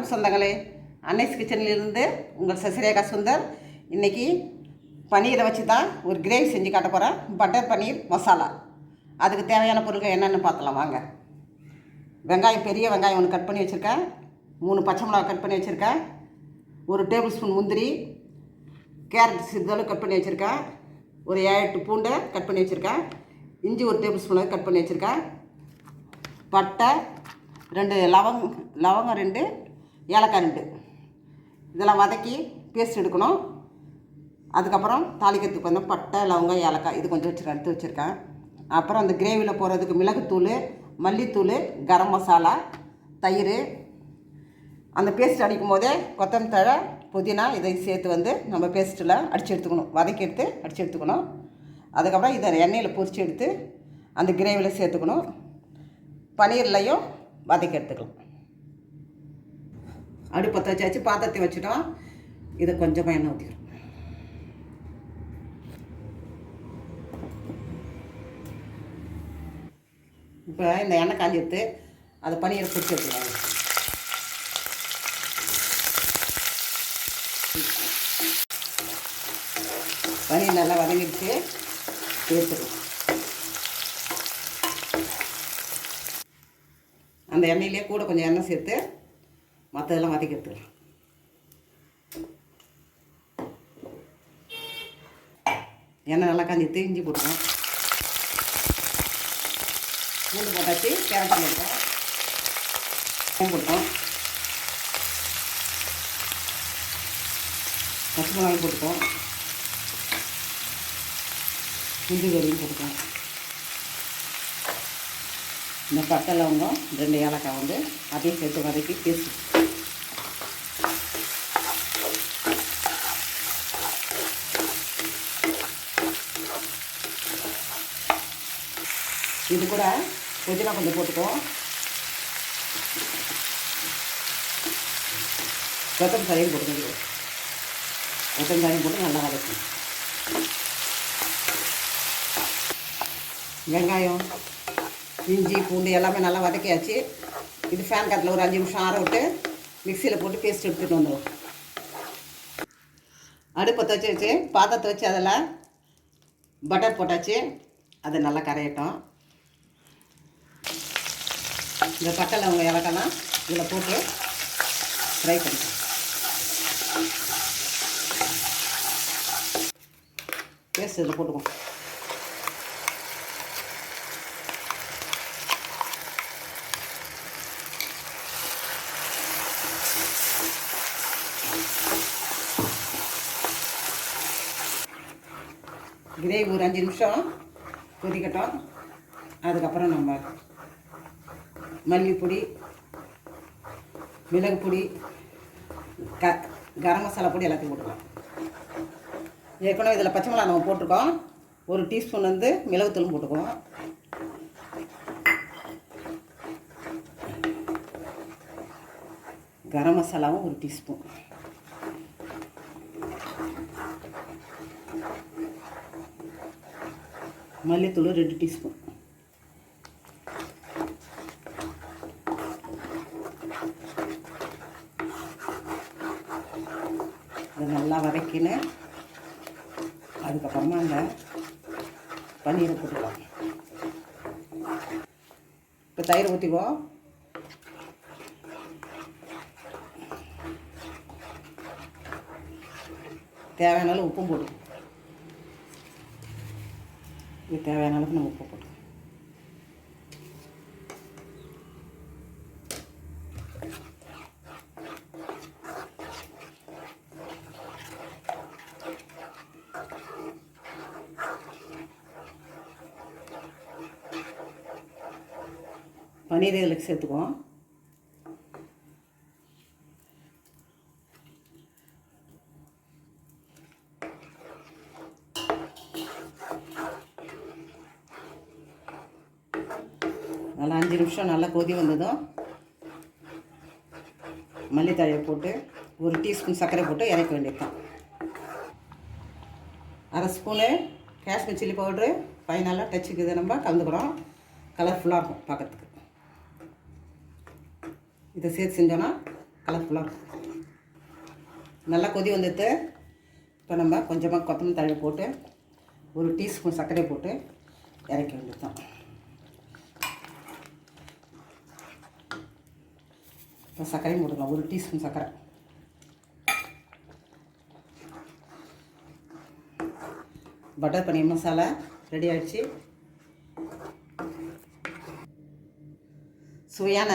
வணக்கம் சொந்தங்களே, அன்னைஸ் கிச்சனிலிருந்து உங்கள் சசிரேகா சுந்தர். இன்றைக்கி பன்னீரை வச்சு தான் ஒரு கிரேவி செஞ்சு காட்ட போகிறேன். பட்டர் பன்னீர் மசாலா. அதுக்கு தேவையான பொருட்கள் என்னென்னு பார்க்கலாம் வாங்க. வெங்காயம், பெரிய வெங்காயம் ஒன்று கட் பண்ணி வச்சுருக்கேன். 3 பச்சை மிளகா கட் பண்ணி வச்சுருக்கேன். 1 டேபிள் ஸ்பூன் முந்திரி, கேரட் சிறிதளவு கட் பண்ணி வச்சுருக்கேன். ஒரு 7-8 பூண்டை கட் பண்ணி வச்சுருக்கேன். இஞ்சி 1 டேபிள் ஸ்பூன் கட் பண்ணி வச்சுருக்கேன். பட்டை 2, லவங்கம் 2, ஏலக்காய் 2. இதெல்லாம் வதக்கி பேஸ்ட் எடுக்கணும். அதுக்கப்புறம் தாளிக்கிறதுக்கு வந்து பட்டை, லவங்கம், ஏலக்காய் இது கொஞ்சம் எடுத்து வச்சுருக்கேன். அப்புறம் அந்த கிரேவியில் போகிறதுக்கு மிளகுத்தூள், மல்லித்தூள், கரம் மசாலா, தயிர். அந்த பேஸ்ட் அடிக்கும் போதே கொத்தமல்லி தழை, புதினா இதை சேர்த்து வந்து நம்ம பேஸ்ட்டில் அடித்து எடுத்துக்கணும். வதக்கி எடுத்து அடித்து எடுத்துக்கணும். அதுக்கப்புறம் இதை எண்ணெயில் பொரித்து எடுத்து அந்த கிரேவியில் சேர்த்துக்கணும். பன்னீர்லையும் வதக்கி எடுத்துக்கலாம். அடுப்பத்தை வச்சாச்சு, பாத்திரத்தை வச்சுட்டோம். இதை கொஞ்சமாக எண்ணெய் ஊற்றிக்கிறோம். இப்போ இந்த எண்ணெய் காஞ்சி எடுத்து அதை பன்னீரை பொரிச்சு எடுத்துக்கலாம். பன்னீர் நல்லா வதங்கிடுச்சு, சேர்த்துக்கலாம். அந்த எண்ணெயிலே கூட கொஞ்சம் எண்ணெய் சேர்த்து மற்றதெல்லாம் வதக்கி எடுத்துக்கலாம். எண்ணெய் நல்லா காஞ்சி இஞ்சி போட்டுக்கலாம். பூண்டு போட்டாச்சு, கேரட் போட்டோம், போட்டோம், பச்சை மிளகாய் போட்டுக்கோம், இஞ்சி கறியும் போட்டுக்கோம். இந்த பட்டை, லவங்கம், 2 ஏலக்காய் வந்து அதையும் சேர்த்து வதக்கி பேஸ்ட். இது கூட புதினா கொஞ்சம் போட்டுக்குவோம். கொத்தமல்லி தழையும் போட்டுக்கணும். கொத்தமல்லி தழையும் போட்டு நல்லா வதக்கும். வெங்காயம், இஞ்சி, பூண்டு எல்லாமே நல்லா வதக்கியாச்சு. இது ஃபேன் காற்றுல ஒரு 5 நிமிஷம் ஆற விட்டு மிக்சியில் போட்டு பேஸ்ட் எடுத்துகிட்டு வந்துடும். அடுப்பத்தை வச்சு பாத்திரத்தை வச்சு அதில் பட்டர் போட்டாச்சு. அது நல்லா கரையட்டும். இந்த பட்டை, லவங்கம், ஏலக்காய்லாம் இதில் போட்டு ஃப்ரை பண்ணிக்கலாம். பேஸ்ட் இதில் போட்டுக்குவோம். கிரேவி ஒரு 5 நிமிஷம் கொதிக்கட்டும். அதுக்கப்புறம் நம்ம மல்லிப்பொடி, மிளகு பொடி, கரம் மசாலா பொடி எல்லாத்தையும் போட்டுக்கலாம். ஏற்கனவே இதில் பச்சை மிளகா நம்ம போட்டிருக்கோம். 1 டீஸ்பூன் வந்து மிளகுத்தூளும் போட்டுக்குவோம். கரம் மசாலாவும் 1 டீஸ்பூன். மல்லித்தூள் 2 டீஸ்பூன். இதை நல்லா வதக்கின்னு அதுக்கப்புறமா அந்த பன்னீரை போட்டுக்கலாம். இப்போ தயிர் ஊற்றிக்குவோம். தேவையான அளவு உப்பும் போடுவோம். இது தேவையான அளவுக்கு நம்ம உப்பு போட்டுக்கலாம். பன்னீர் இதில் சேர்த்துக்குவோம். நல்லா 5 நிமிஷம் நல்லா கொதி வந்ததும் மல்லித்தழையை போட்டு 1 டீஸ்பூன் சர்க்கரை போட்டு இறக்க வேண்டியது தான். 1/2 ஸ்பூனு காஷ்மீர் சில்லி பவுட்ரு ஃபைனலாக டச்சுக்கு இதை நம்ம கலந்துக்கிறோம். கலர்ஃபுல்லாக இருக்கும் பார்க்கறதுக்கு. இதை சேர்த்து செஞ்சோன்னா கலர்ஃபுல்லாக நல்லா கொதி வந்துட்டு. இப்போ நம்ம கொஞ்சமாக கொத்தமல்லி தழை போட்டு 1 டீஸ்பூன் சர்க்கரை போட்டு இறக்கி வந்துட்டோம். இப்போ சர்க்கரையும் போட்டுக்கலாம், 1 டீஸ்பூன் சர்க்கரை. பட்டர் பன்னீர் மசாலா ரெடி ஆகிடுச்சு. சுவையான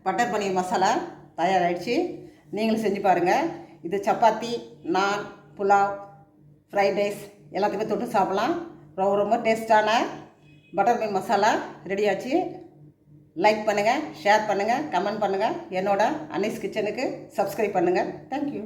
பட்டர் பன்னீர் மசாலா தயாராகிடுச்சு. நீங்களும் செஞ்சு பாருங்கள். இது சப்பாத்தி, நான், புலாவ், ஃப்ரைட் ரைஸ் எல்லாத்துக்குமே தொட்டு சாப்பிட்லாம். ரொம்ப டேஸ்ட்டான பட்டர் பன்னீர் மசாலா ரெடி ஆச்சு. லைக் பண்ணுங்கள், ஷேர் பண்ணுங்கள், கமெண்ட் பண்ணுங்கள். என்னோட அன்னீஸ் கிச்சனுக்கு சப்ஸ்கிரைப் பண்ணுங்கள். தேங்க்யூ.